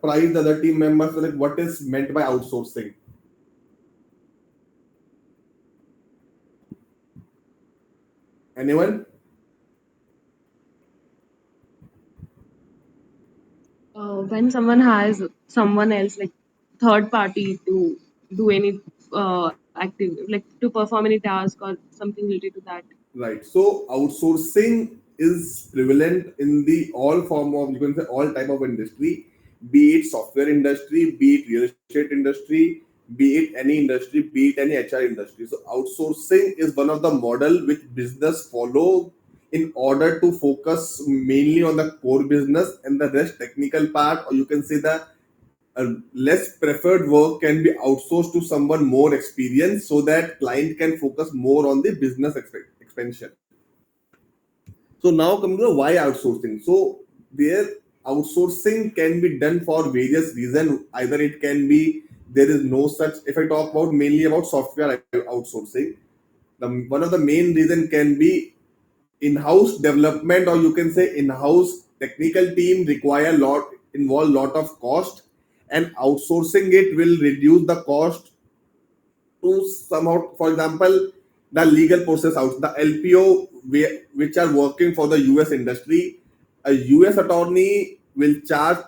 surprise the other team members like what is meant by outsourcing. Anyone? When someone has someone else, like third party, to do any active, like to perform any task or something related to that. Right. So outsourcing is prevalent in the all form of, you can say, all type of industry, be it software industry, be it real estate industry, be it any industry, be it any HR industry. So outsourcing is one of the model which business follow in order to focus mainly on the core business, and the rest technical part, or you can say the less preferred work can be outsourced to someone more experienced, so that client can focus more on the business expansion. So now coming to the why outsourcing. So there outsourcing can be done for various reasons. Either it can be there is no such. If I talk about mainly about software outsourcing, one of the main reason can be in-house development, or you can say in-house technical team require lot involve lot of cost, and outsourcing it will reduce the cost to somehow. For example, the legal process out, the LPO which are working for the US industry, a US attorney will charge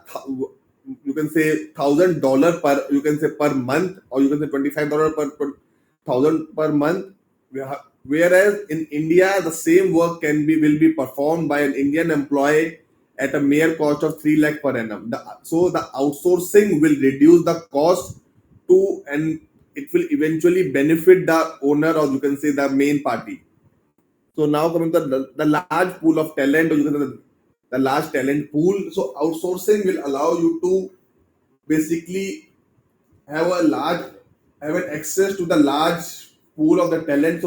you can say $1,000 per, you can say, per month, or you can say $25 per thousand per month. Whereas in India, the same work can be will be performed by an Indian employee at a mere cost of 3 lakh per annum. So the outsourcing will reduce the cost to, and it will eventually benefit the owner, or you can say the main party. So now coming to the large pool of talent, or you can say the large talent pool. So outsourcing will allow you to basically have a large have an access to the large pool of the talent.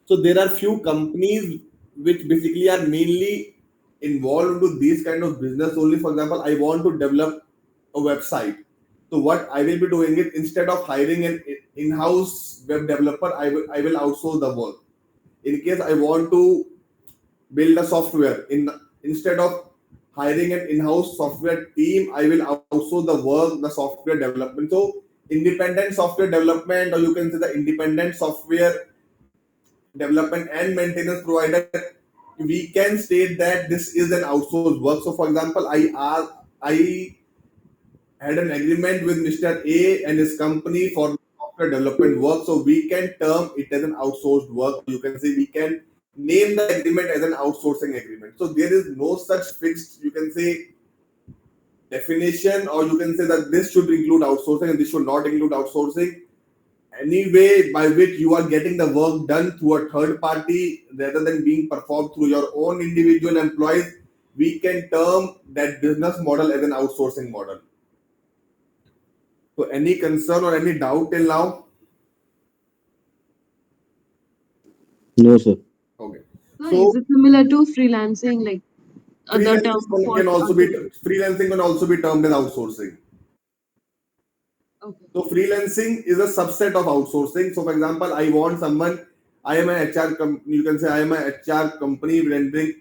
So there are few companies which basically are mainly involved into these kind of business only. For example, I want to develop a website. So what I will be doing is, instead of hiring an in-house web developer, I will outsource the work. In case I want to build a software, instead of hiring an in-house software team, I will outsource the work, the software development. So independent software development, or you can say the independent software development and maintenance provider, we can state that this is an outsourced work. So for example, I had an agreement with Mr. A and his company for software development work. So we can term it as an outsourced work. You can say we can name the agreement as an outsourcing agreement. So there is no such fixed, you can say, definition, or you can say that this should include outsourcing and this should not include outsourcing. Any way by which you are getting the work done through a third party rather than being performed through your own individual employees, we can term that business model as an outsourcing model. So any concern or any doubt till now? No, sir. Okay. So is So it similar to freelancing, like other term freelancing for can also be other? freelancing can also be termed as outsourcing. Okay. So freelancing is a subset of outsourcing. So for example, I want someone, I am an HR company, you can say I am an HR company rendering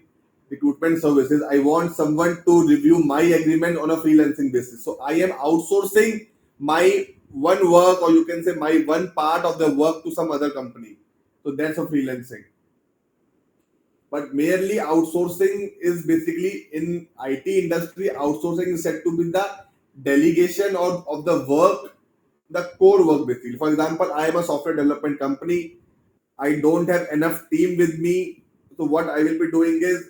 recruitment services. I want someone to review my agreement on a freelancing basis. So I am outsourcing my one work, or you can say my one part of the work to some other company. So that's a freelancing. But merely outsourcing is basically in IT industry, outsourcing is said to be the delegation of the work, the core work basically. For example, I am a software development company. I don't have enough team with me. So what I will be doing is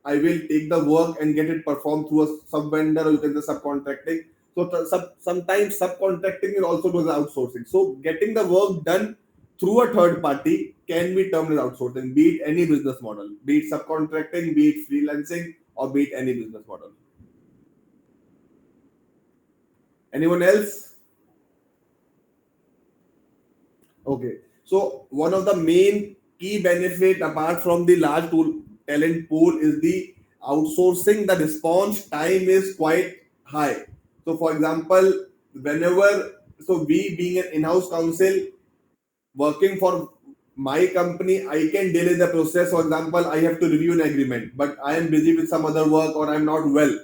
I will take the work and get it performed through a sub vendor, or you can say subcontracting. So sometimes subcontracting is also does outsourcing. So getting the work done through a third party can be termed as outsourcing, be it any business model, be it subcontracting, be it freelancing, or be it any business model. Anyone else? Okay. So one of the main key benefit apart from the large talent pool is the outsourcing. The response time is quite high. So for example, whenever, so we being an in-house counsel working for my company, I can delay the process. For example, I have to review an agreement, but I am busy with some other work or I'm not well.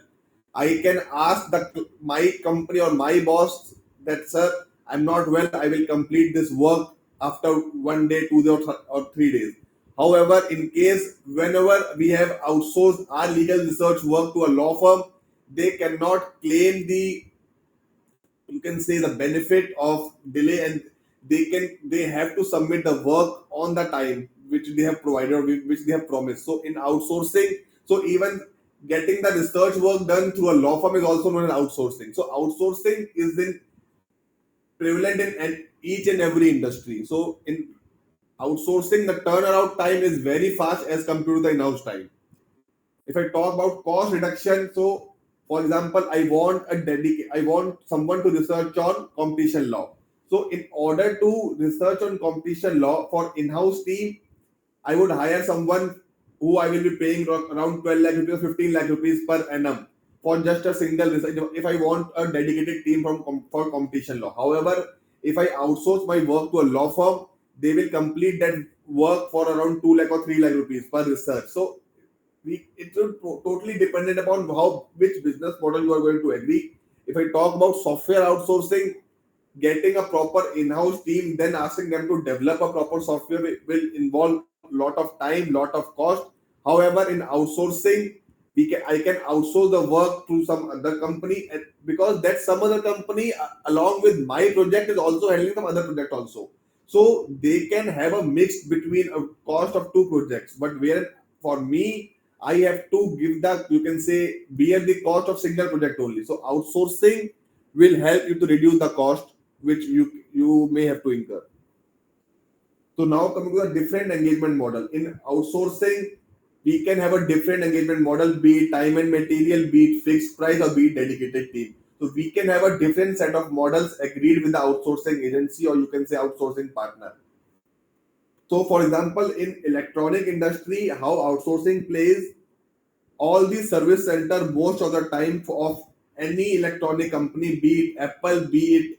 I can ask my company or my boss that, sir, I'm not well. I will complete this work after 1 day, 2 day, or 3 days. However, in case whenever we have outsourced our legal research work to a law firm, they cannot claim the, you can say, the benefit of delay, and they have to submit the work on the time which they have provided or which they have promised. So in outsourcing, so even getting the research work done through a law firm is also known as outsourcing. So outsourcing is in prevalent in each and every industry. So in outsourcing, the turnaround time is very fast as compared to the in-house time. If I talk about cost reduction, so for example, I want someone to research on competition law. So in order to research on competition law for in-house team, I would hire someone who I will be paying around 12 lakh rupees or 15 lakh rupees per annum for just a single research. If I want a dedicated team for competition law. However, if I outsource my work to a law firm, they will complete that work for around 2 lakh or 3 lakh rupees per research. So it will totally dependent upon how which business model you are going to agree. If I talk about software outsourcing, getting a proper in-house team, then asking them to develop a proper software will involve lot of time, lot of cost. However, in outsourcing, I can outsource the work to some other company, and because that some other company along with my project is also handling some other project also. So they can have a mix between a cost of two projects. But where for me, I have to give the, you can say, bear the cost of single project only. So outsourcing will help you to reduce the cost which you may have to incur. So now coming to a different engagement model. In outsourcing, we can have a different engagement model, be it time and material, be it fixed price, or be it dedicated team. So we can have a different set of models agreed with the outsourcing agency, or you can say outsourcing partner. So for example, in electronic industry, how outsourcing plays, all the service center most of the time of any electronic company, be it Apple, be it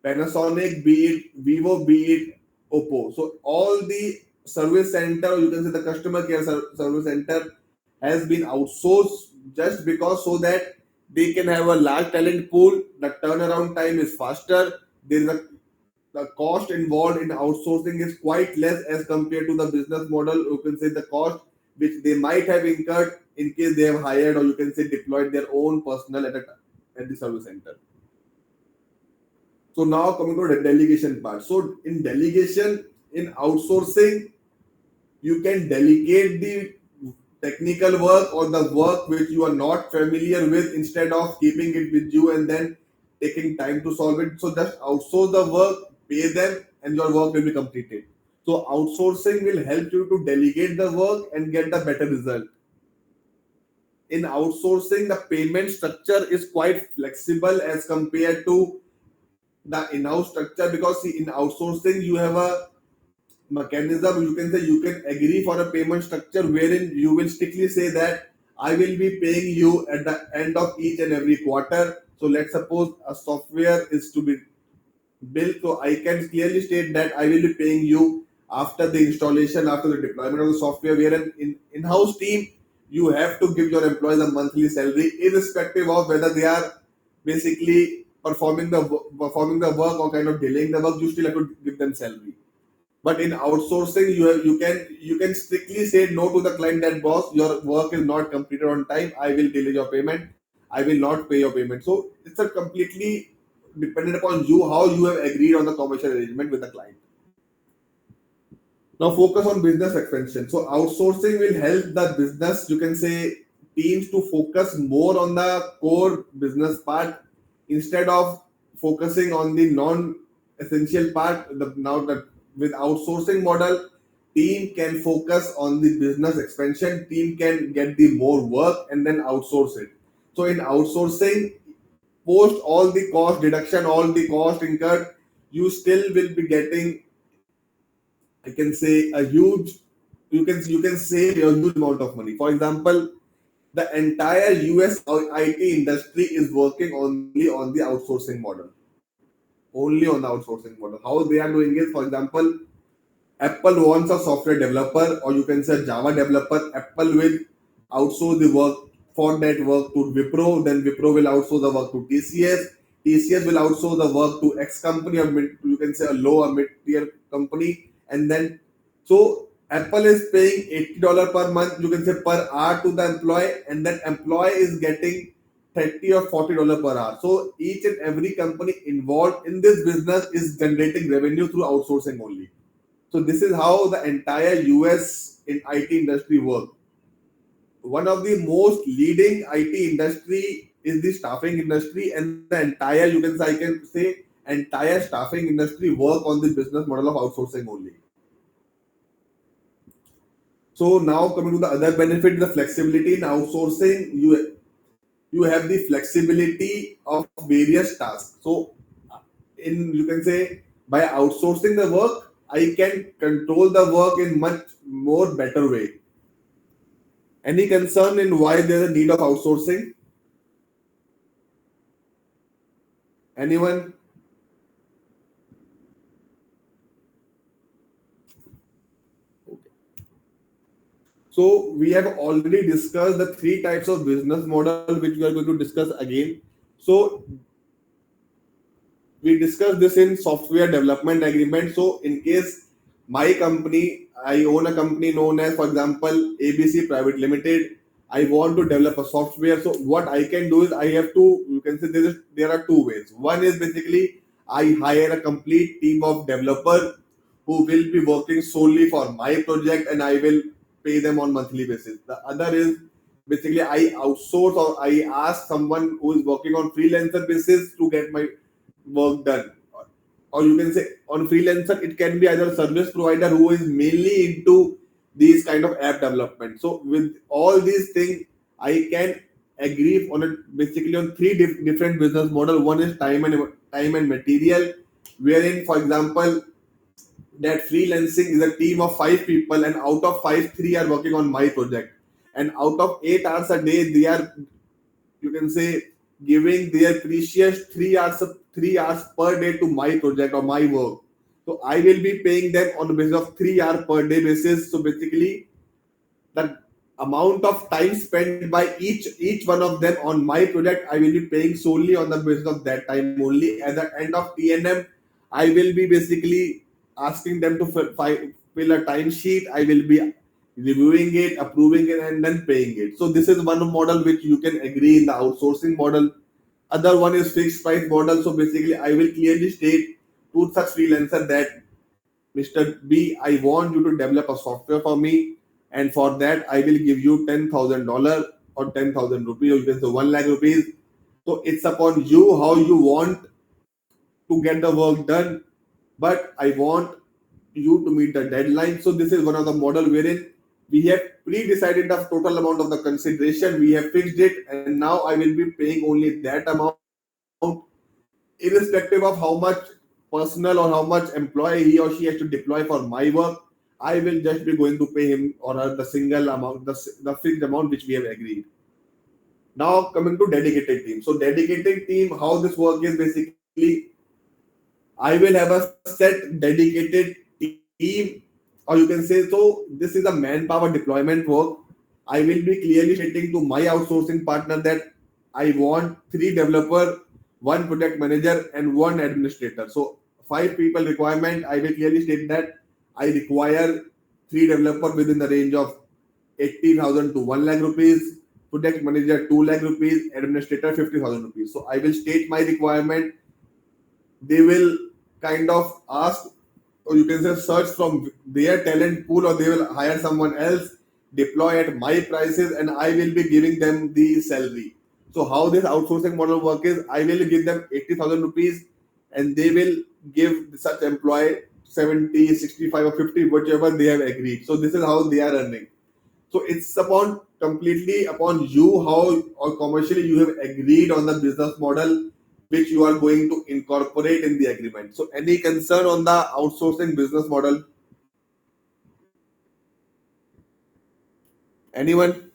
Panasonic, be it Vivo, be it Oppo. So all the service center, you can say the customer care service center, has been outsourced just because so that they can have a large talent pool. The turnaround time is faster. There is a the cost involved in outsourcing is quite less as compared to the business model. You can say the cost which they might have incurred in case they have hired, or you can say deployed their own personnel at the service center. So now coming to the delegation part. So in delegation, in outsourcing, you can delegate the technical work or the work which you are not familiar with instead of keeping it with you and then taking time to solve it. So just outsource the work, pay them, and your work will be completed. So outsourcing will help you to delegate the work and get the better result. In outsourcing, the payment structure is quite flexible as compared to the in-house structure, because see, in outsourcing you have a mechanism, you can say, you can agree for a payment structure wherein you will strictly say that I will be paying you at the end of each and every quarter. So let's suppose a software is to be built, so I can clearly state that I will be paying you after the installation, after the deployment of the software. Wherein in-house team, you have to give your employees a monthly salary irrespective of whether they are basically performing the work or kind of delaying the work. You still have to give them salary. But in outsourcing, you can strictly say no to the client that, boss, your work is not completed on time. I will delay your payment. I will not pay your payment. So it's a completely dependent upon you how you have agreed on the commercial arrangement with the client. Now focus on business expansion. So outsourcing will help the business, you can say, teams to focus more on the core business part instead of focusing on the non-essential part. Now that with outsourcing model, team can focus on the business expansion. Team can get the more work and then outsource it. So in outsourcing, post all the cost deduction, all the cost incurred, you still will be getting, I can say, a huge, you can save a huge amount of money. For example, the entire US IT industry is working only on the outsourcing model. Only on the outsourcing model. How they are doing it, for example, Apple wants a software developer, or you can say Java developer. Apple will outsource the work for that work to Wipro, then Wipro will outsource the work to TCS. TCS will outsource the work to X company or mid, you can say a low or mid tier company, and then so Apple is paying $80 per month, you can say per hour to the employee, and that employee is getting 30 or $40 per hour. So each and every company involved in this business is generating revenue through outsourcing only. So this is how the entire US in IT industry works. One of the most leading IT industry is the staffing industry, and the entire, you can say, I can say entire staffing industry work on the business model of outsourcing only. So now coming to the other benefit, the flexibility in outsourcing, you have the flexibility of various tasks. So in, you can say, by outsourcing the work, I can control the work in much more better way. Any concern in why there's a need of outsourcing? Anyone? So we have already discussed the three types of business model which we are going to discuss again. So we discussed this in software development agreement. So in case my company, I own a company known as, for example, ABC Private Limited. I want to develop a software. So what I can do is I have to, you can say there are two ways. One is basically I hire a complete team of developer who will be working solely for my project, and I will pay them on monthly basis. The other is basically I outsource or I ask someone who is working on freelancer basis to get my work done. Or you can say on freelancer, it can be either service provider who is mainly into these kind of app development. So with all these things, I can agree on it basically on three different business model. One is time and material, wherein, for example, that freelancing is a team of five people, and out of five, three are working on my project, and out of 8 hours a day, they are, you can say, giving their precious 3 hours per day to my project or my work. So I will be paying them on the basis of 3 hour per day basis. So basically, the amount of time spent by each one of them on my project, I will be paying solely on the basis of that time only. At the end of TNM, I will be basically asking them to fill a timesheet. I will be reviewing it, approving it, and then paying it. So this is one model which you can agree in the outsourcing model. Other one is fixed price model. So basically, I will clearly state to such freelancer that Mr. B, I want you to develop a software for me, and for that I will give you $10,000 or 10,000 rupees, or you can say 1 lakh rupees. So it's upon you how you want to get the work done, but I want you to meet the deadline. So this is one of the model wherein we have pre-decided the total amount of the consideration, we have fixed it, and now I will be paying only that amount, irrespective of how much personal or how much employee he or she has to deploy for my work. I will just be going to pay him or her the single amount, the fixed amount which we have agreed. Now coming to dedicated team. So dedicated team, how this work is basically, I will have a set dedicated team, or you can say, so this is a manpower deployment work. I will be clearly stating to my outsourcing partner that I want three developer, one project manager, and one administrator. So five people requirement. I will clearly state that I require three developer within the range of 80,000 to 1 lakh rupees, project manager 2 lakh rupees, administrator 50,000 rupees. So I will state my requirement. They will kind of ask, or you can say search from their talent pool, or they will hire someone else, deploy at my prices, and I will be giving them the salary. So how this outsourcing model work is, I will give them 80,000 rupees, and they will give such employee 70, 65, or 50, whichever they have agreed. So this is how they are earning. So it's upon completely upon you how or commercially you have agreed on the business model which you are going to incorporate in the agreement. So any concern on the outsourcing business model? Anyone?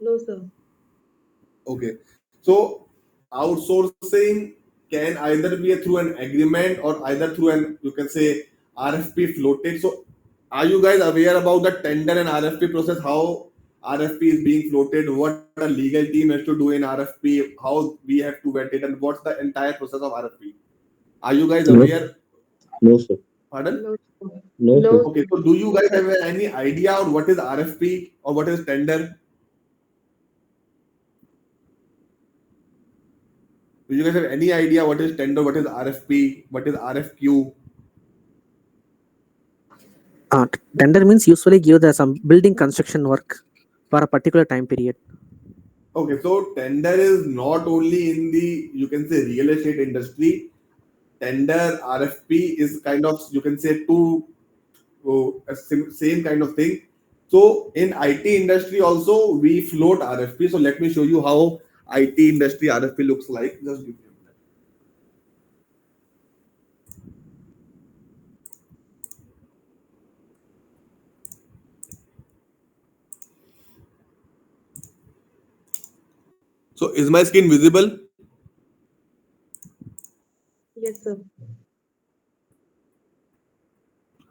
No, sir. Okay. So outsourcing can either be through an agreement or either through an, you can say, RFP floated. So Are you guys aware about the tender and RFP process? How RFP is being floated? What a legal team has to do in RFP? How we have to vet it, and what's the entire process of RFP? Are you guys No, aware? no, sir. Pardon? No, No, sir. no, Okay, so do you guys have any idea on what is RFP or what is tender? Do you guys have any idea what is tender, what is RFP, what is RFQ? Tender means usually give the some building construction work for a particular time period. Okay, so tender is not only in the, you can say, real estate industry. Tender, RFP is kind of, you can say, two same kind of thing. So in IT industry also we float RFP. So let me show you how IT industry RFP looks like. Just give me a minute. So is my screen visible? yes, sir.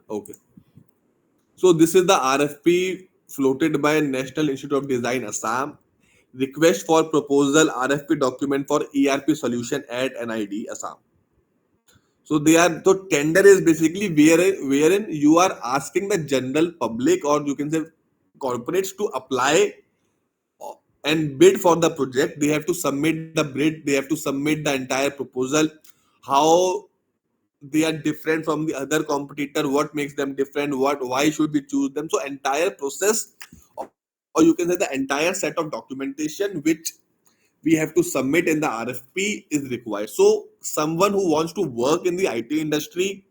Okay. So this is the RFP floated by National Institute of Design Assam. Request for proposal RFP document for ERP solution at NID Assam. So they are, so tender is basically wherein you are asking the general public, or you can say corporates, to apply and bid for the project. They have to submit the bid, they have to submit the entire proposal, how they are different from the other competitor, what makes them different, what, why should we choose them. So entire process, or you can say the entire set of documentation which we have to submit in the RFP is required. So someone who wants to work in the IT industry,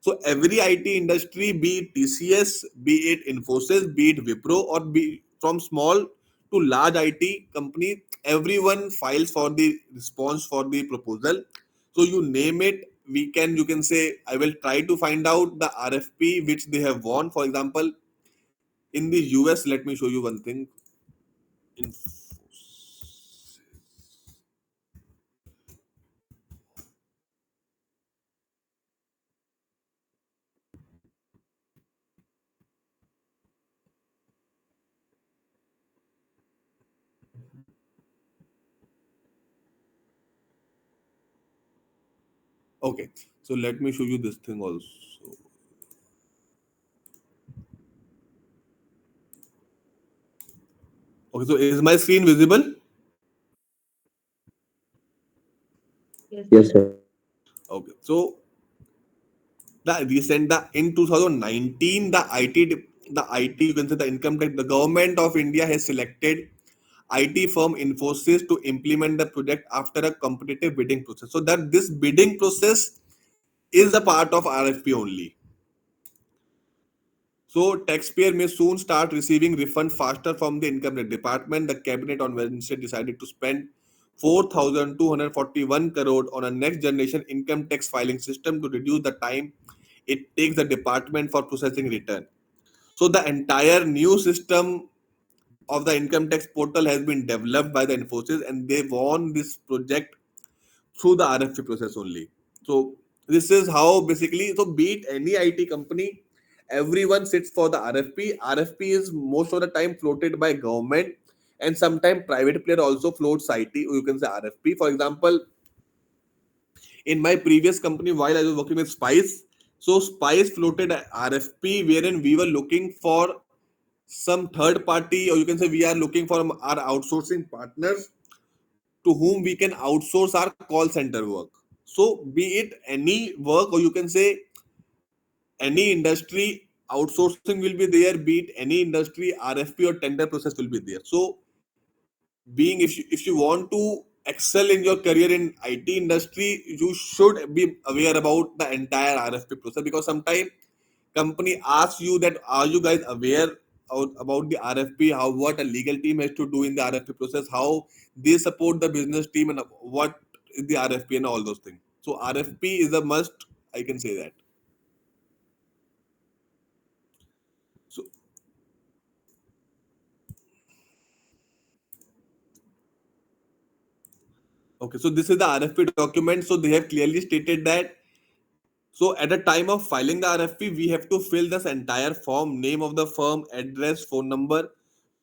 so every IT industry, be it TCS, be it Infosys, be it Wipro, or be from small to large IT company, everyone files for the response for the proposal. So you name it, we can, you can say, I will try to find out the RFP which they have won. For example, in the US, let me show you one thing. Infosys. Okay, so let me show you this thing also. Okay, so is my screen visible? Yes, Yes, sir. sir. Okay, so the in 2019, the IT, you can say, the income tax, the government of India has selected IT firm Infosys to implement the project after a competitive bidding process. So that this bidding process is a part of RFP only. So taxpayer may soon start receiving refund faster from the income tax department. The cabinet on Wednesday decided to spend 4,241 crore on a next generation income tax filing system to reduce the time it takes the department for processing return. So the entire new system of the income tax portal has been developed by the Infosys, and they won this project through the RFP process only. So this is how basically, so be it any IT company, everyone sits for the RFP. RFP is most of the time floated by government, and sometimes private player also floats IT, or you can say RFP. For example, in my previous company, while I was working with Spice, so Spice floated a RFP wherein we were looking for some third party, or you can say we are looking for our outsourcing partners to whom we can outsource our call center work. So be it any work, or you can say any industry, outsourcing will be there. Be it any industry, RFP or tender process will be there. So being, if you want to excel in your career in IT industry, you should be aware about the entire RFP process, because sometimes company asks you that, are you guys aware about the RFP, how, what a legal team has to do in the RFP process, how they support the business team, and what is the RFP and all those things. So RFP is a must, I can say that. So okay, so this is the RFP document. So they have clearly stated that So at the time of filing the RFP, we have to fill this entire form, name of the firm, address, phone number.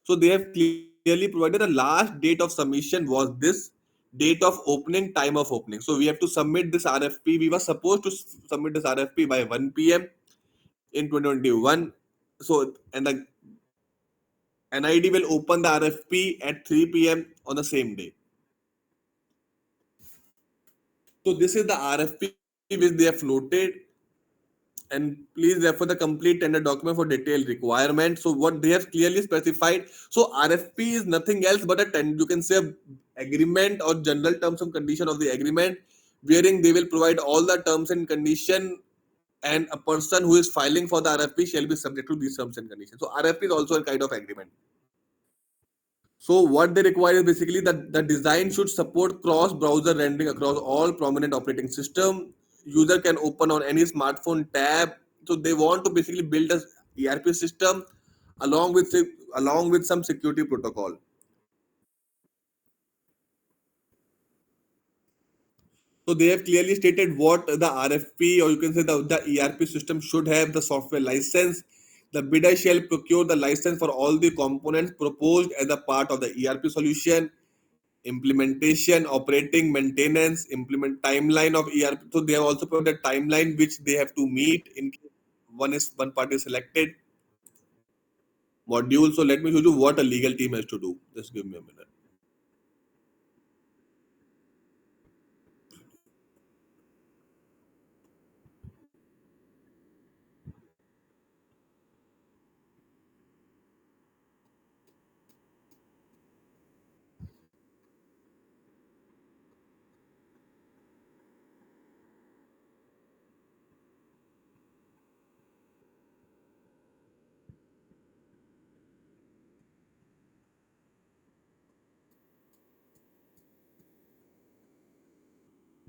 So they have clearly provided the last date of submission was this date of opening, time of opening. So we have to submit this RFP. We were supposed to submit this RFP by 1 p.m. in 2021. So and the NID will open the RFP at 3 p.m. on the same day. So this is the RFP which they have floated, and please refer the complete tender document for detailed requirements. So what they have clearly specified. So RFP is nothing else but you can say a agreement or general terms and condition of the agreement, wherein they will provide all the terms and condition, and a person who is filing for the RFP shall be subject to these terms and conditions. So RFP is also a kind of agreement. So what they require is basically that the design should support cross-browser rendering across all prominent operating system. User can open on any smartphone tab. So they want to basically build a ERP system along with along with some security protocol. So they have clearly stated what the RFP, or you can say the ERP system should have: the software license. The bidder shall procure the license for all the components proposed as a part of the ERP solution. Implementation, operating, maintenance, implement timeline of ERP. So they have also provided timeline which they have to meet in case one part is selected module. So let me show you what a legal team has to do. Just give me a minute.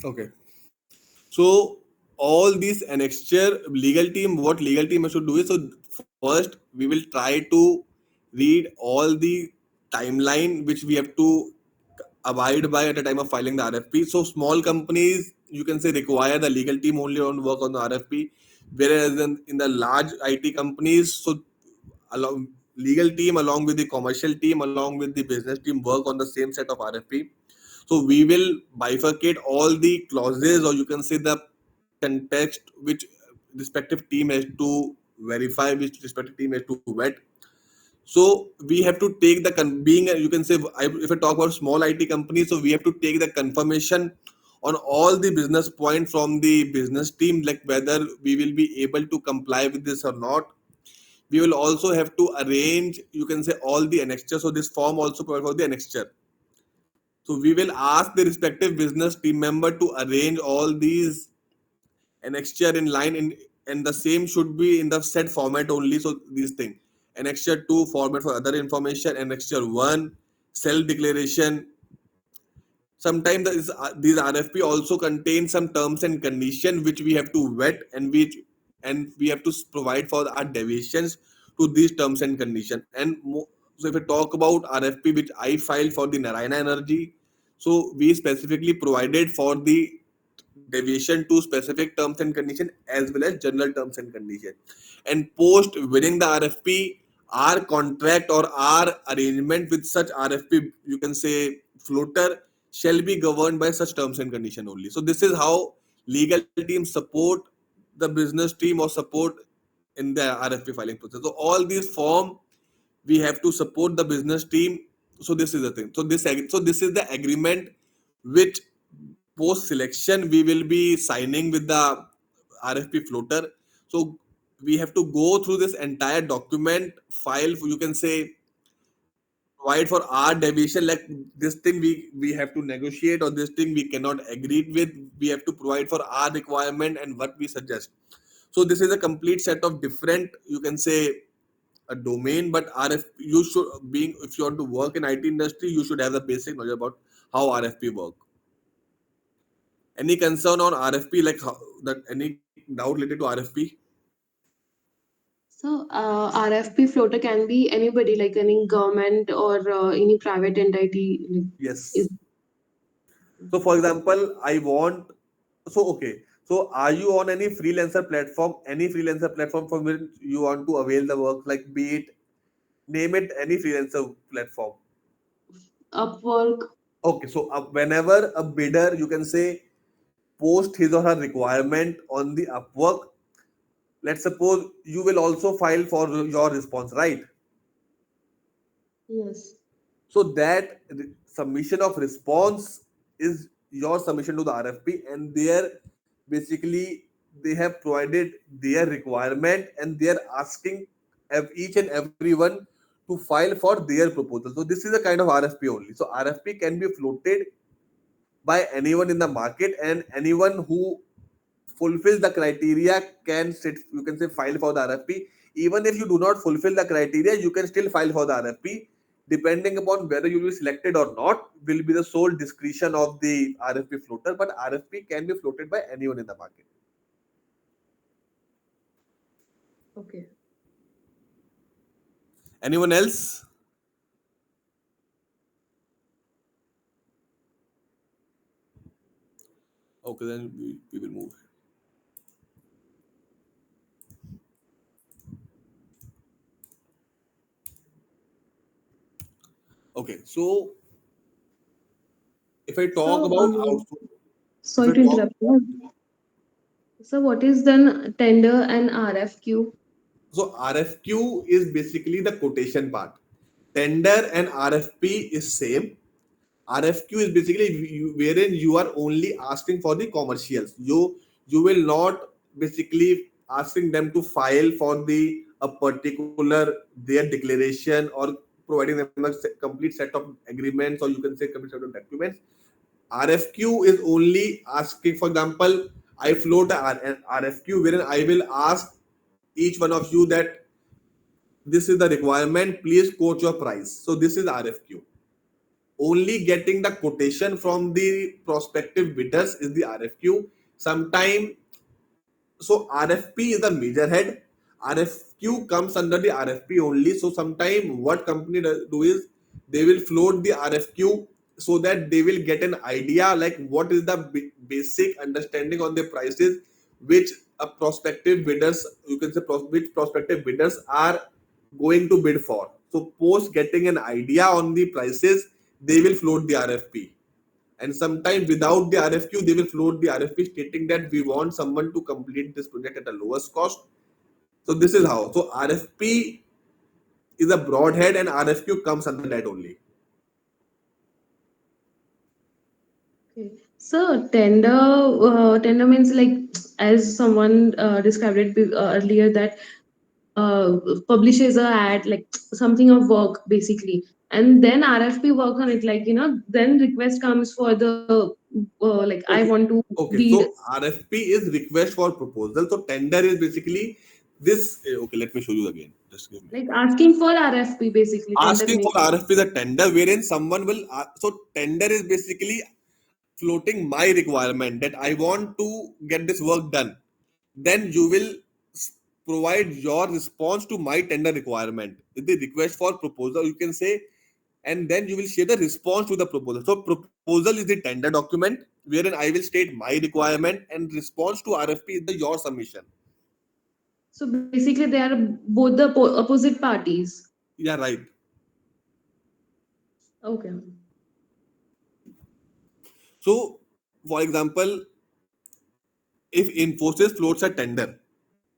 Okay. So all these annexure legal team, what legal team should do is, so first we will try to read all the timeline which we have to abide by at the time of filing the RFP. So small companies, you can say, require the legal team only on work on the RFP, whereas in the large IT companies, so along legal team along with the commercial team along with the business team work on the same set of RFP. So we will bifurcate all the clauses, or you can say the context which respective team has to verify, which respective team has to vet. So we have to take the being you can say, if I talk about small IT companies, so we have to take the confirmation on all the business point from the business team, like whether we will be able to comply with this or not. We will also have to arrange, you can say, all the annexure. So this form also provides for the annexure. So we will ask the respective business team member to arrange all these annexure in line, and the same should be in the set format only. So these things: annexure 2 format for other information, annexure 1 self declaration. Sometimes these RFP also contain some terms and condition which we have to vet, and we have to provide for our deviations to these terms and condition. And so if we talk about RFP which I filed for the Narayana Energy, so we specifically provided for the deviation to specific terms and condition as well as general terms and condition. And post winning the RFP, our contract or our arrangement with such RFP, you can say, floater, shall be governed by such terms and condition only. So this is how legal team support the business team or support in the RFP filing process. So all these form we have to support the business team. So this is the thing. So this is the agreement which post selection we will be signing with the RFP floater. So we have to go through this entire document file. You can say provide for our deviation, like this thing we have to negotiate, or this thing we cannot agree with. We have to provide for our requirement and what we suggest. So this is a complete set of different, you can say, a domain. But RF, you should, being, if you want to work in IT industry, you should have the basic knowledge about how RFP work. Any concern on RFP, like how, that any doubt related to RFP? So, RFP floater can be anybody, like any government or any private entity. Like, is Yes. So for example, I want, so okay, So are you on any freelancer platform, from which you want to avail the work, like be it, name it, any freelancer platform? Upwork. Okay, so whenever a bidder, you can say, post his or her requirement on the Upwork, let's suppose you will also file for your response, right? Yes. So that submission of response is your submission to the RFP, and there basically they have provided their requirement and they are asking each and everyone to file for their proposal. So this is a kind of RFP only. So RFP can be floated by anyone in the market, and anyone who fulfills the criteria can sit, you can say, file for the RFP. Even if you do not fulfill the criteria, you can still file for the RFP. Depending upon whether you will be selected or not will be the sole discretion of the RFP floater, but RFP can be floated by anyone in the market. Okay. Anyone else? Okay, then we will move. Okay, so if I talk So, about outsourcing, if sorry I to talk interrupt you. So, what is then tender and RFQ? So RFQ is basically the quotation part. Tender and RFP is same. RFQ is basically wherein you are only asking for the commercials. You will not basically asking them to file for the a particular their declaration, or providing them a complete set of agreements, or you can say complete set of documents. RFQ is only asking, for example, I float an RFQ wherein I will ask each one of you that this is the requirement, please quote your price. So this is RFQ. Only getting the quotation from the prospective bidders is the RFQ. Sometime, so RFP is the major head. RFQ comes under the RFP only. So sometime what company do is they will float the RFQ so that they will get an idea like what is the basic understanding on the prices which a prospective bidders, you can say, which prospective bidders are going to bid for. So post getting an idea on the prices, they will float the RFP. And sometimes without the RFQ, they will float the RFP stating that we want someone to complete this project at the lowest cost. So this is how. So RFP is a broad head, and RFQ comes under that only. Okay. So, tender means like, as someone described it earlier, that publishes a ad, like something of work basically, and then RFP works on it. Like, then request comes for the like, I want Okay. to Okay. read, So RFP is request for proposal. So tender is basically this. Okay, let me show you again. Just give me. like asking for RFP basically. Tender Asking means. for RFP is a tender wherein someone will. So tender is basically floating my requirement that I want to get this work done. Then you will provide your response to my tender requirement with the request for proposal, you can say, and then you will share the response to the proposal. So proposal is the tender document wherein I will state my requirement, and response to RFP is the your submission. So basically, they are both the opposite parties. Yeah, right. Okay. So for example, if Infosys floats a tender,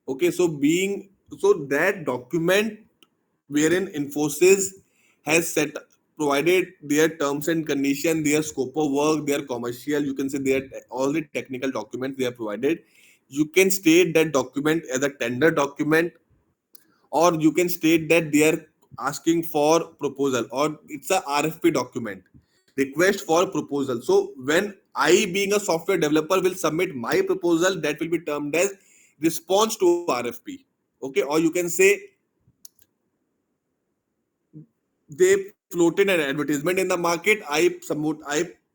okay, so being, so that document wherein Infosys has set provided their terms and condition, their scope of work, their commercial, you can say, their all the technical documents they have provided. You can state that document as a tender document, or you can state that they are asking for proposal, or it's a RFP document, request for proposal. So when I, being a software developer, will submit my proposal, that will be termed as response to RFP. Okay, or you can say they floated an advertisement in the market, I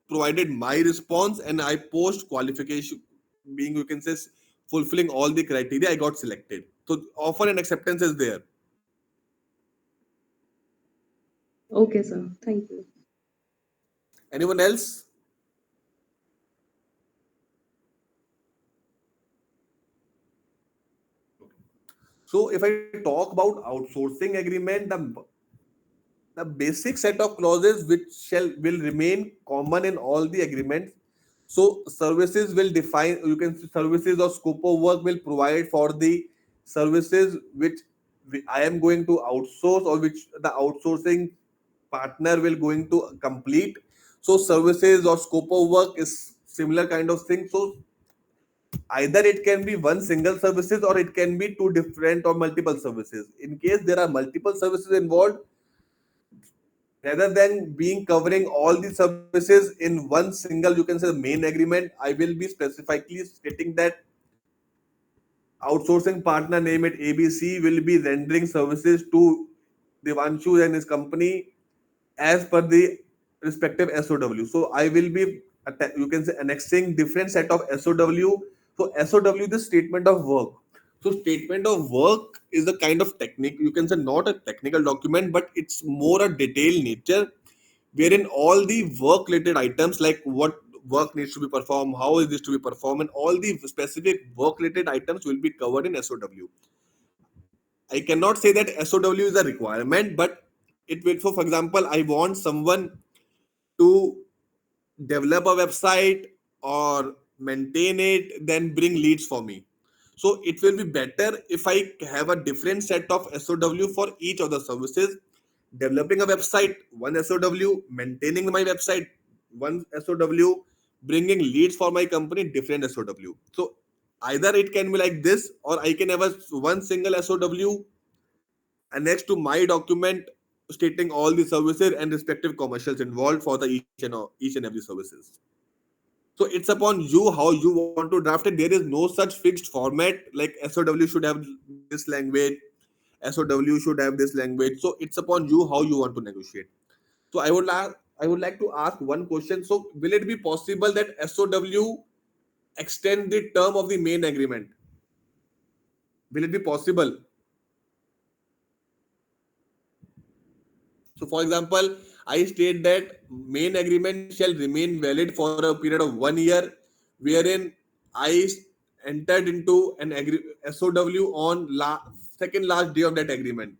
provided my response, and I post qualification, being, you can say, fulfilling all the criteria, I got selected. So offer and acceptance is there. Okay, sir. Thank you. Anyone else? So if I talk about outsourcing agreement, the basic set of clauses which shall will remain common in all the agreements. So services will define, you can say services or scope of work will provide for the services which I am going to outsource or which the outsourcing partner will going to complete. So services or scope of work is similar kind of thing. So either it can be one single services or it can be two different or multiple services. In case there are multiple services involved, rather than being covering all the services in one single, you can say, the main agreement, I will be specifically stating that outsourcing partner, name it ABC, will be rendering services to Devanshu and his company as per the respective SOW. So I will be, you can say, annexing different set of SOW. So SOW, the statement of work. So statement of work is a kind of technique, you can say, not a technical document, but it's more a detailed nature, wherein all the work related items like what work needs to be performed, how is this to be performed, and all the specific work related items will be covered in SOW. I cannot say that SOW is a requirement, but it will. So, for example, I want someone to develop a website or maintain it, then bring leads for me. So it will be better if I have a different set of SOW for each of the services. Developing a website, one SOW, maintaining my website, one SOW, bringing leads for my company, different SOW. So either it can be like this, or I can have a one single SOW annexed to my document stating all the services and respective commercials involved for the each and every services. So it's upon you how you want to draft it. There is no such fixed format like SOW should have this language, SOW should have this language. So it's upon you how you want to negotiate. So I would like to ask one question. So will it be possible that SOW extend the term of the main agreement? Will it be possible? So for example, I state that main agreement shall remain valid for a period of 1 year, wherein I entered into an SOW on second last day of that agreement.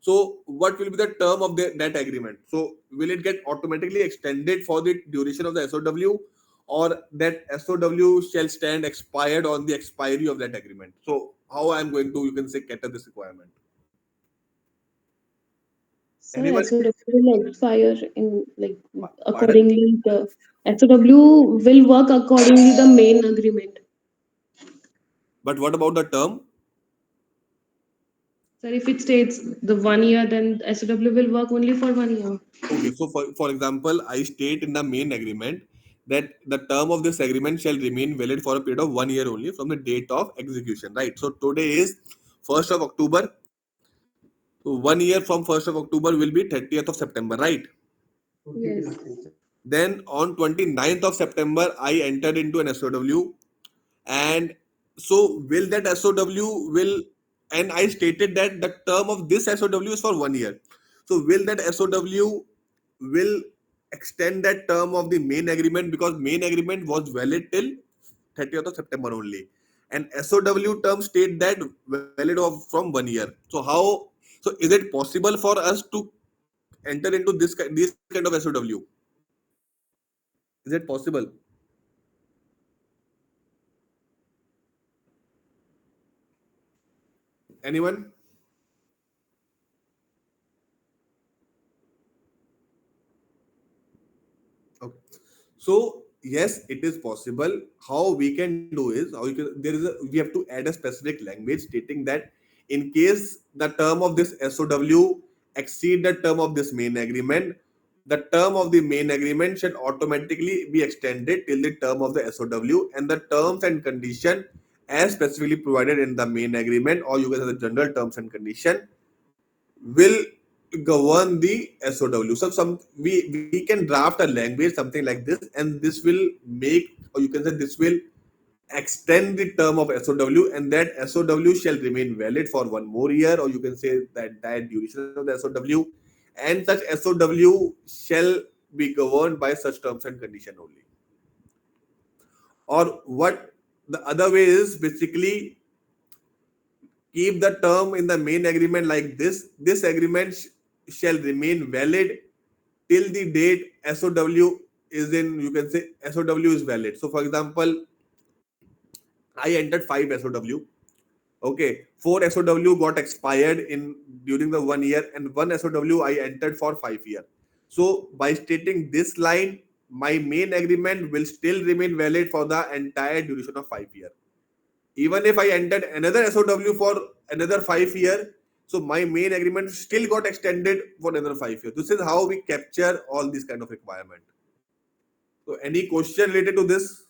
So what will be the term of that agreement? So will it get automatically extended for the duration of the SOW, or that SOW shall stand expired on the expiry of that agreement? So how I am going to, you can say, cater this requirement? So Anyone? SOW will expire in like Pardon? accordingly the SOW will work accordingly the main agreement. But what about the term? Sir, if it states the 1 year, then SOW will work only for 1 year. Okay, so for example, I state in the main agreement that the term of this agreement shall remain valid for a period of 1 year only from the date of execution, right? So today is 1st of October. So 1 year from 1st of October will be 30th of September, right? Yes. Then on 29th of September, I entered into an SOW, and so will that SOW will, and I stated that the term of this SOW is for 1 year. So will that SOW will extend that term of the main agreement, because main agreement was valid till 30th of September only, and SOW term state that valid of from 1 year. So how, so is it possible for us to enter into this kind of SOW? Is it possible? Anyone? Okay. So yes, it is possible. How we can do is, how you can, there is a, we have to add a specific language stating that in case the term of this SOW exceed the term of this main agreement, the term of the main agreement should automatically be extended till the term of the SOW, and the terms and condition as specifically provided in the main agreement, or you can say the general terms and condition, will govern the SOW. So we can draft a language something like this, and this will make, or you can say this will extend the term of SOW, and that SOW shall remain valid for 1 more year, or you can say that that duration of the SOW, and such SOW shall be governed by such terms and condition only. Or what the other way is basically, keep the term in the main agreement like this. This agreement shall remain valid till the date SOW is in, you can say SOW is valid. So for example, I entered 5 SOW. Okay, 4 SOW got expired in during the 1 year, and 1 SOW I entered for 5 year. So by stating this line, my main agreement will still remain valid for the entire duration of 5 year. Even if I entered another SOW for another 5 year, so my main agreement still got extended for another 5 years. This is how we capture all these kind of requirement. So any question related to this?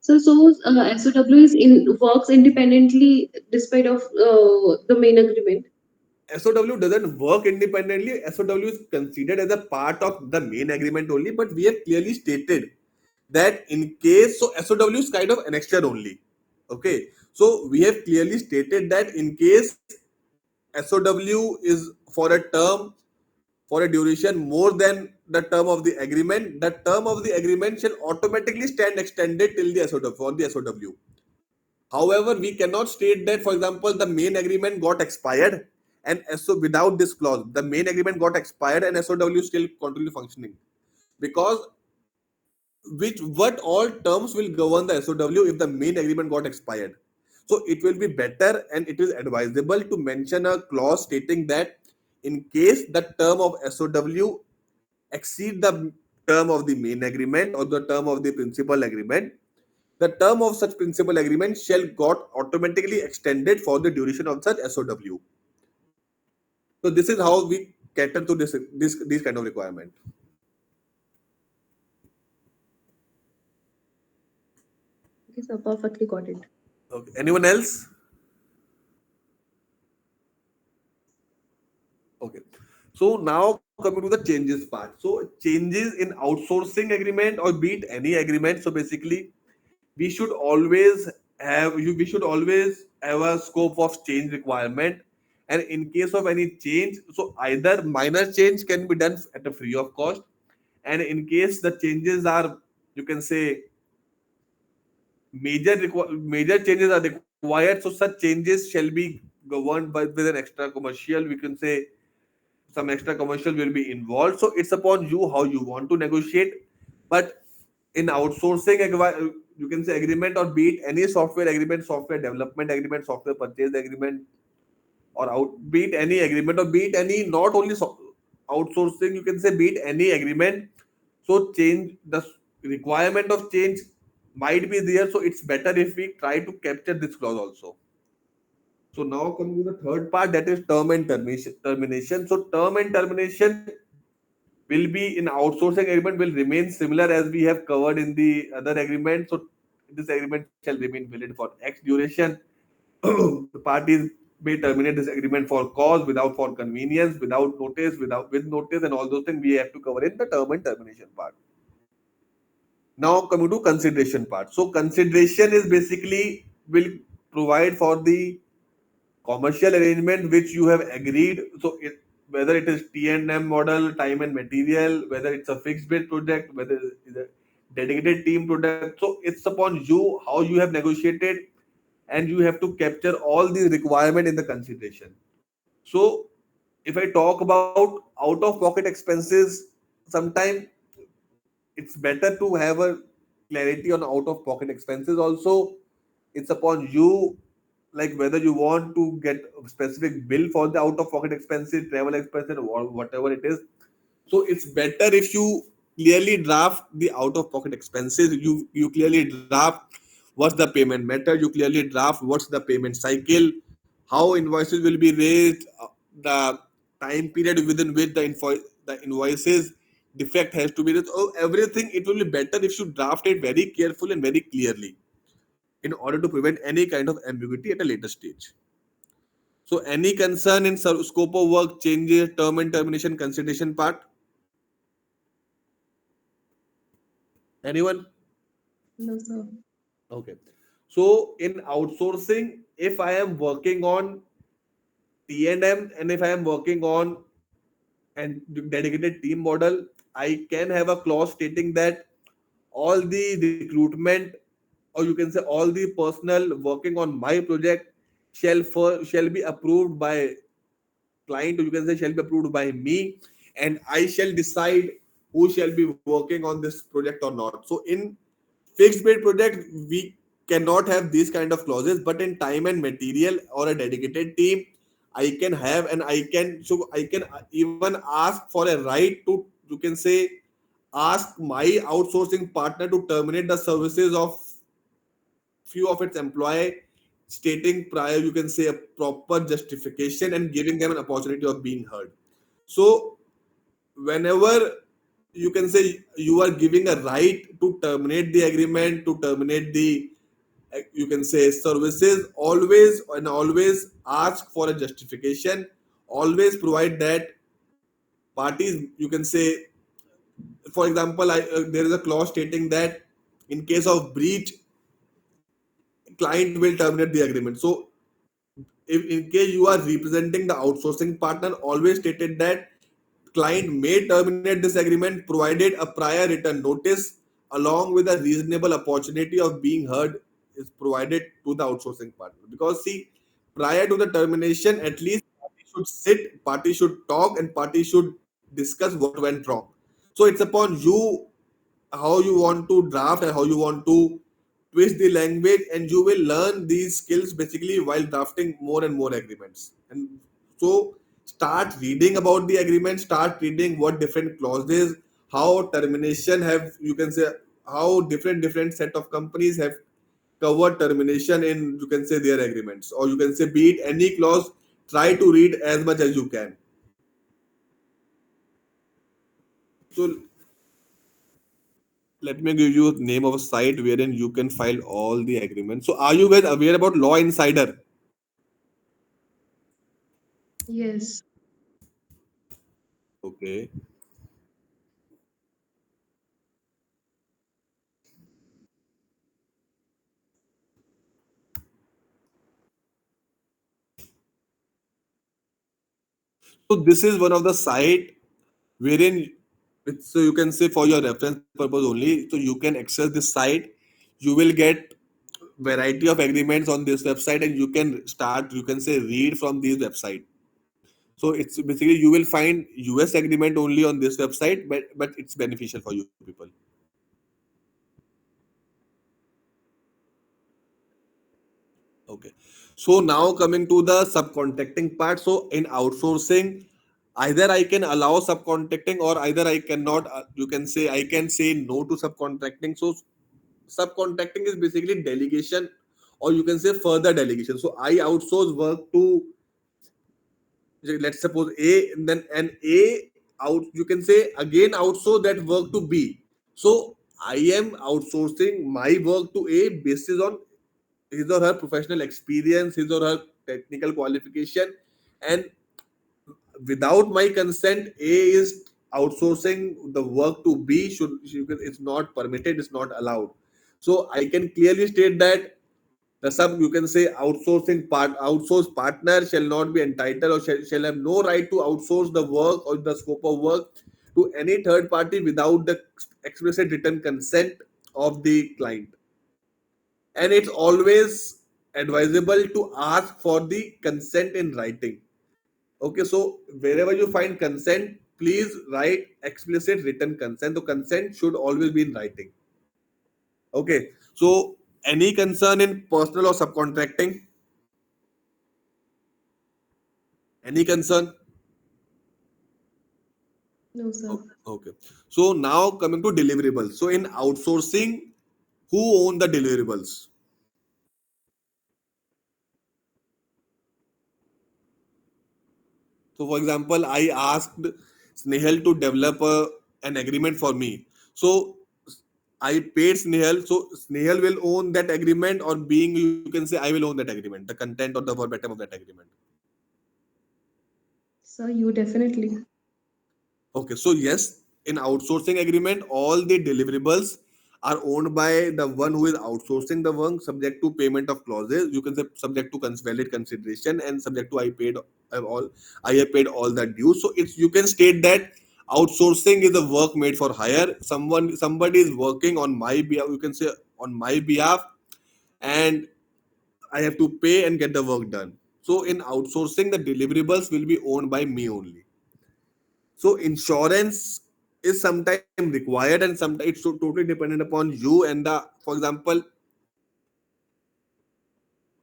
So SOW is in works independently despite of the main agreement. SOW doesn't work independently. SOW is considered as a part of the main agreement only, but we have clearly stated that in case, so SOW is kind of annexure only. Okay, so we have clearly stated that in case SOW is for a term, for a duration more than the term of the agreement, the term of the agreement shall automatically stand extended till the SOW for the SOW. However, we cannot state that, for example, the main agreement got expired and SO without this clause, the main agreement got expired and SOW still continue functioning, because which what all terms will govern the SOW if the main agreement got expired. So it will be better and it is advisable to mention a clause stating that in case the term of SOW exceed the term of the main agreement or the term of the principal agreement, the term of such principal agreement shall got automatically extended for the duration of such SOW. So this is how we cater to this kind of requirement. Okay, so perfectly got it. Okay. Anyone else? Okay. So now coming to the changes part. So changes in outsourcing agreement or be it any agreement. So basically, we should always we should always have a scope of change requirement. And in case of any change, so either minor change can be done at a free of cost, and in case the changes are, you can say, major changes are required, so such changes shall be governed by with an extra commercial, we can say some extra commercial will be involved. So it's upon you how you want to negotiate. But in outsourcing you can say agreement, or be it any software agreement, software development agreement, software purchase agreement, or be it any agreement, or be it any, not only outsourcing, you can say be it any agreement. So change, the requirement of change might be there, so it's better if we try to capture this clause also. So now coming to the third part, that is term and termination. So term and termination will be in outsourcing agreement will remain similar as we have covered in the other agreement. So this agreement shall remain valid for X duration. The parties may terminate this agreement for cause, without, for convenience, without notice, without, with notice, and all those things we have to cover in the term and termination part. Now coming to consideration part. So consideration is basically will provide for the commercial arrangement which you have agreed. So whether it is T&M model, time and material, whether it's a fixed bid project, whether it's a dedicated team project. So it's upon you how you have negotiated, and you have to capture all these requirement in the consideration. So if I talk about out of pocket expenses, sometimes it's better to have a clarity on out of pocket expenses also. It's upon you, like whether you want to get a specific bill for the out of pocket expenses, travel expenses, or whatever it is. So it's better if you clearly draft the out of pocket expenses. You clearly draft what's the payment method, you clearly draft what's the payment cycle, how invoices will be raised, the time period within which the invoices defect has to be raised. Oh, everything, it will be better if you draft it very carefully and very clearly in order to prevent any kind of ambiguity at a later stage. So any concern in scope of work changes, term and termination consideration part? Anyone? No, sir. Okay. So in outsourcing, if I am working on T&M and if I am working on and dedicated team model, I can have a clause stating that all the recruitment, or you can say all the personnel working on my project shall be approved by client, or you can say shall be approved by me, and I shall decide who shall be working on this project or not. So in fixed bid project, we cannot have these kind of clauses, but in time and material or a dedicated team, I can have, and I can even ask for a right to, you can say, ask my outsourcing partner to terminate the services of few of its employee, stating prior, you can say, a proper justification and giving them an opportunity of being heard. So whenever, you can say, you are giving a right to terminate the agreement, to terminate the, you can say, services, always and always ask for a justification, always provide that parties, you can say, for example, there is a clause stating that in case of breach, client will terminate the agreement. So if in case you are representing the outsourcing partner, always stated that client may terminate this agreement provided a prior written notice along with a reasonable opportunity of being heard is provided to the outsourcing partner. Because see, prior to the termination, at least party should sit, party should talk, and party should discuss what went wrong. So it's upon you how you want to draft and how you want to twist the language, and you will learn these skills basically while drafting more and more agreements. And so start reading about the agreement, start reading what different clauses, how termination have, you can say, how different set of companies have covered termination in, you can say, their agreements, or you can say, be it any clause, try to read as much as you can. So let me give you name of a site wherein you can file all the agreements. So are you guys aware about Law Insider? Yes. Okay. So this is one of the site wherein it's, so you can say, for your reference purpose only. So you can access this site. You will get variety of agreements on this website, and you can start, you can say, read from these website. So it's basically you will find US agreement only on this website, but it's beneficial for you people. Okay. So now coming to the subcontracting part. So in outsourcing, either I can allow subcontracting or either I cannot. You can say I can say no to subcontracting. So subcontracting is basically delegation, or you can say further delegation. So I outsource work to, let's suppose A, and then an A out, you can say, again outsource that work to B. So I am outsourcing my work to A based on his or her professional experience, his or her technical qualification, and without my consent, A is outsourcing the work to B. It's not permitted, it's not allowed. So I can clearly state that the sub, you can say, outsource partner shall not be entitled or shall have no right to outsource the work or the scope of work to any third party without the explicit written consent of the client. And it's always advisable to ask for the consent in writing. Okay, so wherever you find consent, please write explicit written consent. The consent should always be in writing. Okay, so any concern in personal or subcontracting? Any concern? No, sir. Okay. So now coming to deliverables. So in outsourcing, who own the deliverables? So for example, I asked Snehal to develop an agreement for me. So I paid Snehal. So Snehal will own that agreement, or being, you can say, I will own that agreement, the content or the verbatim of that agreement. Sir, you definitely. Okay, so yes, in outsourcing agreement, all the deliverables are owned by the one who is outsourcing the work, subject to payment of clauses. You can say subject to valid consideration and subject to I have paid all the dues. So it's, you can state that outsourcing is a work made for hire. Somebody is working on my behalf. You can say on my behalf, and I have to pay and get the work done. So in outsourcing, the deliverables will be owned by me only. So insurance is sometimes required and sometimes it's totally dependent upon you and the, for example,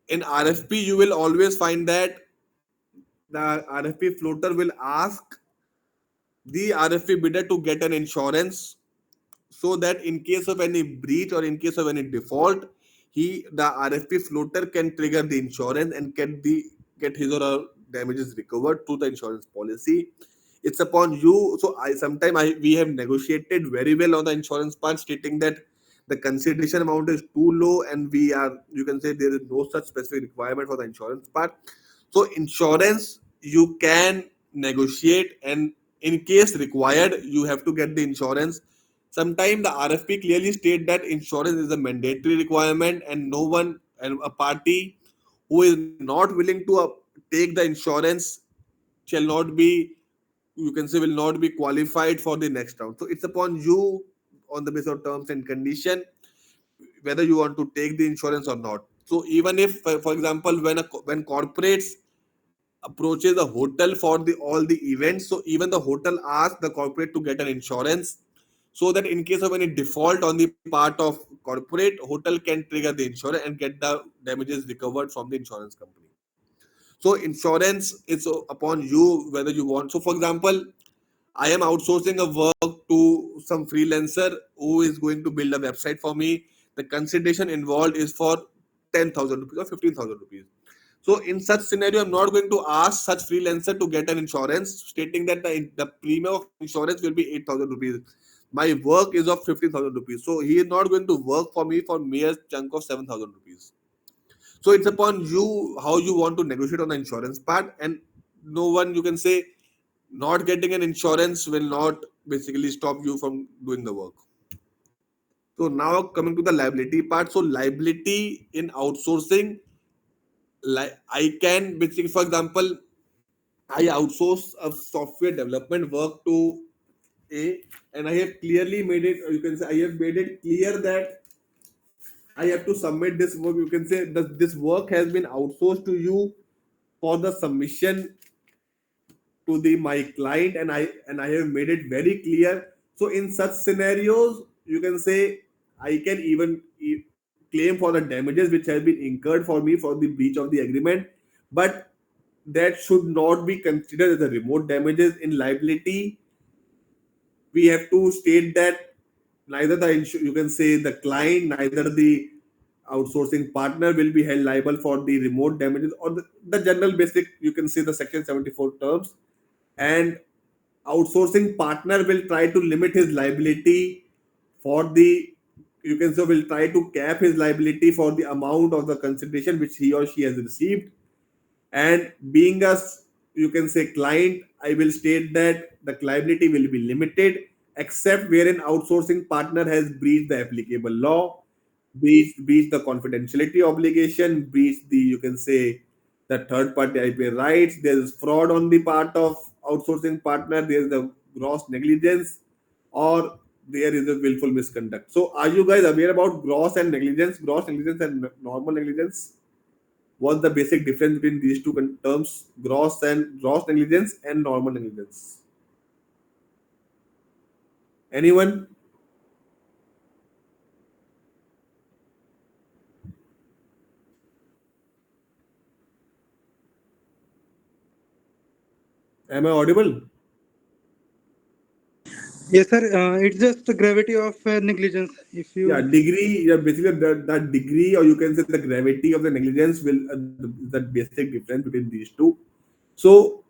in RFP you will always find that the RFP floater will ask the RFP bidder to get an insurance, so that in case of any breach or in case of any default, the RFP floater can trigger the insurance and get his or her damages recovered through the insurance policy. It's upon you. So I sometimes I we have negotiated very well on the insurance part, stating that the consideration amount is too low and we are, you can say, there is no such specific requirement for the insurance part. So insurance you can negotiate, and in case required you have to get the insurance. Sometimes the RFP clearly state that insurance is a mandatory requirement, and no one and a party who is not willing to take the insurance shall not be, you can say, will not be qualified for the next round. So it's upon you, on the basis of terms and condition, whether you want to take the insurance or not. So even if, for example, when corporates approaches a hotel for the all the events, so even the hotel asks the corporate to get an insurance, so that in case of any default on the part of corporate, hotel can trigger the insurance and get the damages recovered from the insurance company. So insurance is upon you whether you want. So for example, I am outsourcing a work to some freelancer who is going to build a website for me. The consideration involved is for 10,000 rupees or 15,000 rupees. So in such scenario, I'm not going to ask such freelancer to get an insurance, stating that the premium of insurance will be 8,000 rupees. My work is of 15,000 rupees. So he is not going to work for me for mere chunk of 7,000 rupees. So it's upon you how you want to negotiate on the insurance part, and no one, you can say, not getting an insurance will not basically stop you from doing the work. So now coming to the liability part. So liability in outsourcing, like I can basically, for example, I outsource a software development work to A, and I have clearly made it. You can say I have made it clear that I have to submit this work. You can say that this work has been outsourced to you for the submission to the my client, and I have made it very clear. So in such scenarios, you can say I can even claim for the damages which has been incurred for me for the breach of the agreement, but that should not be considered as a remote damages. In liability we have to state that neither you can say the client, neither the outsourcing partner will be held liable for the remote damages, or the general basic, you can say, the section 74 terms. And outsourcing partner will try to limit his liability for the, you can say, will try to cap his liability for the amount of the consideration which he or she has received. And being a, you can say, client, I will state that the liability will be limited except wherein outsourcing partner has breached the applicable law, breached the confidentiality obligation, breached the, you can say, the third party IP rights. There is fraud on the part of outsourcing partner. There is the gross negligence, or there is a willful misconduct. So, are you guys aware about gross and negligence? Gross negligence and normal negligence. What's the basic difference between these two terms, gross negligence and normal negligence? Anyone? Am I audible? Yes, sir. It's just the gravity of negligence. If Yeah, you degree. Yeah, basically that degree, or you can say the gravity of the negligence, will the basic difference between these two. So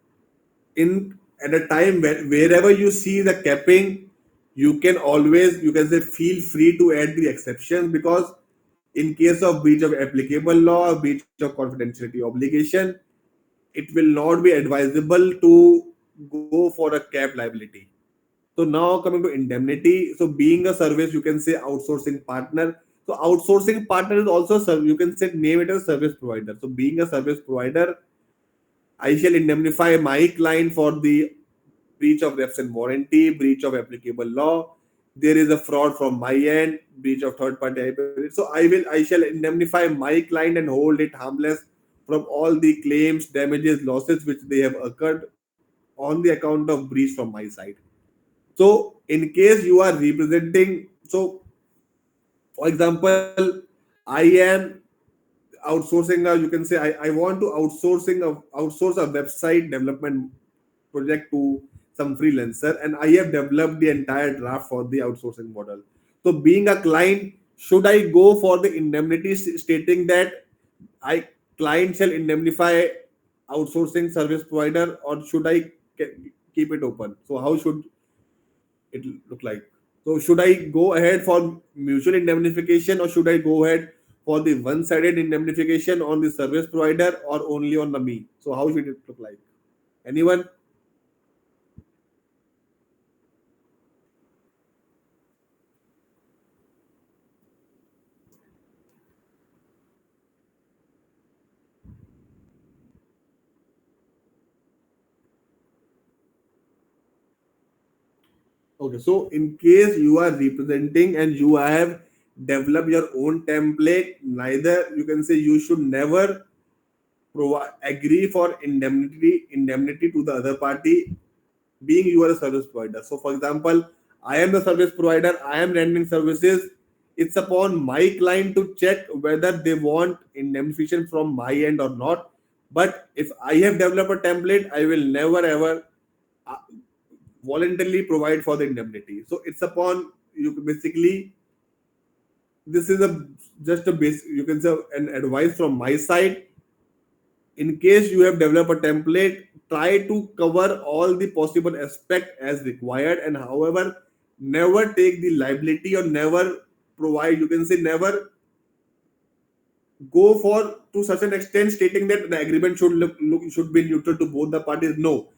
in at a time wherever you see the capping, you can always, you can say, feel free to add the exceptions, because in case of breach of applicable law, breach of confidentiality obligation, it will not be advisable to go for a cap liability. So now coming to indemnity. So being a service, you can say, outsourcing partner. So outsourcing partner is also you can say, name it as service provider. So being a service provider, I shall indemnify my client for the breach of reps and warranty, breach of applicable law, there is a fraud from my end, breach of third party IP. So I shall indemnify my client and hold it harmless from all the claims, damages, losses which they have occurred on the account of breach from my side. So in case you are representing, so for example, I am outsourcing a, you can say I want to outsource a website development project to some freelancer, and I have developed the entire draft for the outsourcing model. So being a client, should I go for the indemnity stating that I client shall indemnify outsourcing service provider, or should I keep it open? So how should it look like? So should I go ahead for mutual indemnification, or should I go ahead for the one-sided indemnification on the service provider or only on the me? So how should it look like? Anyone? Okay, so in case you are representing and you have developed your own template, neither you can say you should never agree for indemnity to the other party, being you are a service provider. So for example, I am the service provider, I am rendering services. It's upon my client to check whether they want indemnification from my end or not. But if I have developed a template, I will never ever uh, voluntarily provide for the indemnity. So it's upon you. Basically, this is a just a base, you can say, an advice from my side. In case you have developed a template, try to cover all the possible aspect as required, and however, never take the liability, or never provide, you can say, never go for to such an extent stating that the agreement should be neutral to both the parties. No,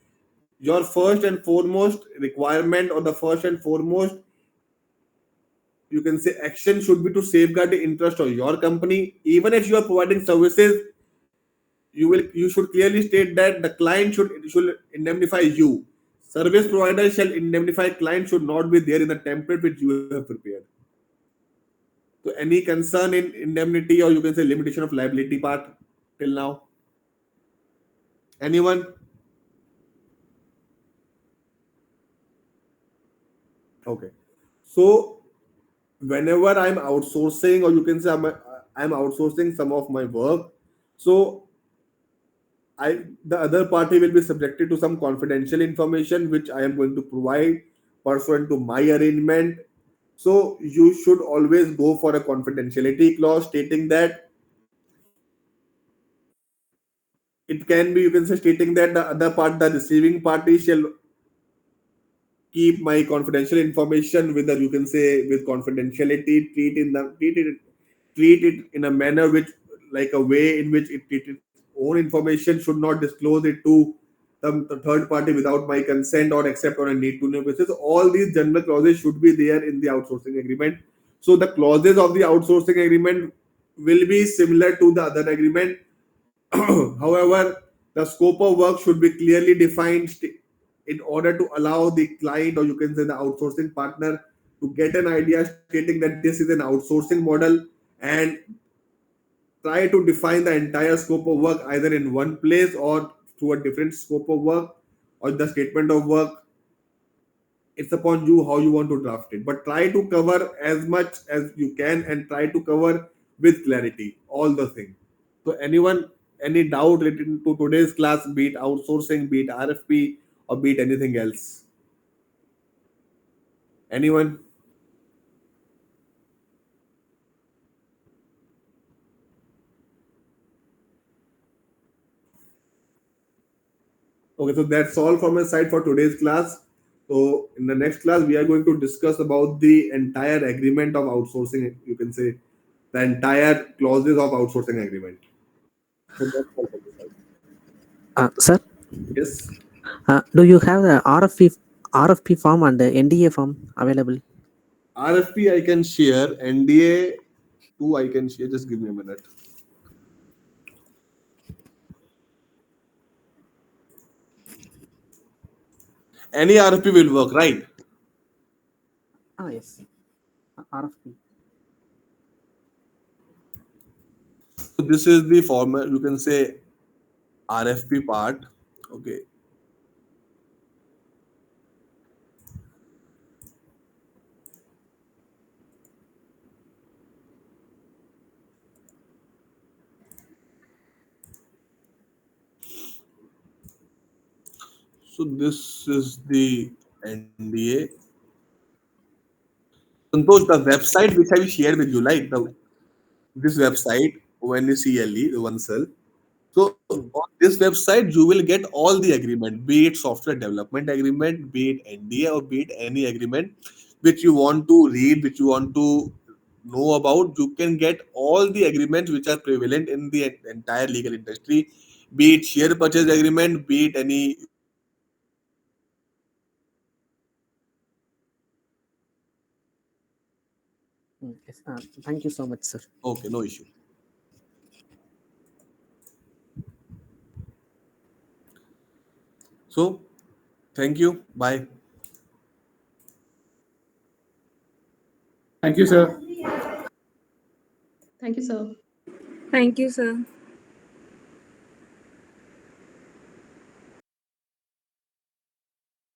your first and foremost requirement, or the first and foremost, you can say, action should be to safeguard the interest of your company. Even if you are providing services, you should clearly state that the client should indemnify you. Service provider shall indemnify client should not be there in the template which you have prepared. So any concern in indemnity, or you can say limitation of liability part till now? Anyone? Okay. So whenever I'm outsourcing, or you can say I'm outsourcing some of my work, so the other party will be subjected to some confidential information which I am going to provide pursuant to my arrangement. So you should always go for a confidentiality clause stating that it can be, you can say, stating that the other part, the receiving party, shall keep my confidential information with the, you can say, with confidentiality, treat it in a manner which, like a way in which it treat its own information, should not disclose it to the third party without my consent or except on a need to know basis. All these general clauses should be there in the outsourcing agreement. So the clauses of the outsourcing agreement will be similar to the other agreement. However, the scope of work should be clearly defined in order to allow the client, or you can say the outsourcing partner, to get an idea stating that this is an outsourcing model, and try to define the entire scope of work either in one place or through a different scope of work, or the statement of work. It's upon you how you want to draft it, but try to cover as much as you can, and try to cover with clarity all the things. So anyone, any doubt related to today's class, be it outsourcing, be it RFP, or be it anything else? Anyone? Okay, so that's all from my side for today's class. So in the next class, we are going to discuss about the entire agreement of outsourcing. You can say the entire clauses of outsourcing agreement. So that's all from my side. Sir, Yes. do you have the RFP form and the NDA form available? RFP I can share. NDA too I can share. Just give me a minute. Any RFP will work, right? Yes. RFP. So this is the format, you can say RFP part. Okay. So this is the NDA. Santosh, the website which I will share with you, like this website, ONCLE, OneCell. So Mm. on this website, you will get all the agreement, be it software development agreement, be it NDA, or be it any agreement which you want to read, which you want to know about. You can get all the agreements which are prevalent in the entire legal industry, be it share purchase agreement, be it any, you can say, any agreement which is prevalent in the entire legal industry. You can get all the agreement on this Yes. website. Thank you so much, sir. Okay, no issue. So thank you. Bye. Thank you, sir. Thank you, sir. Thank you, sir.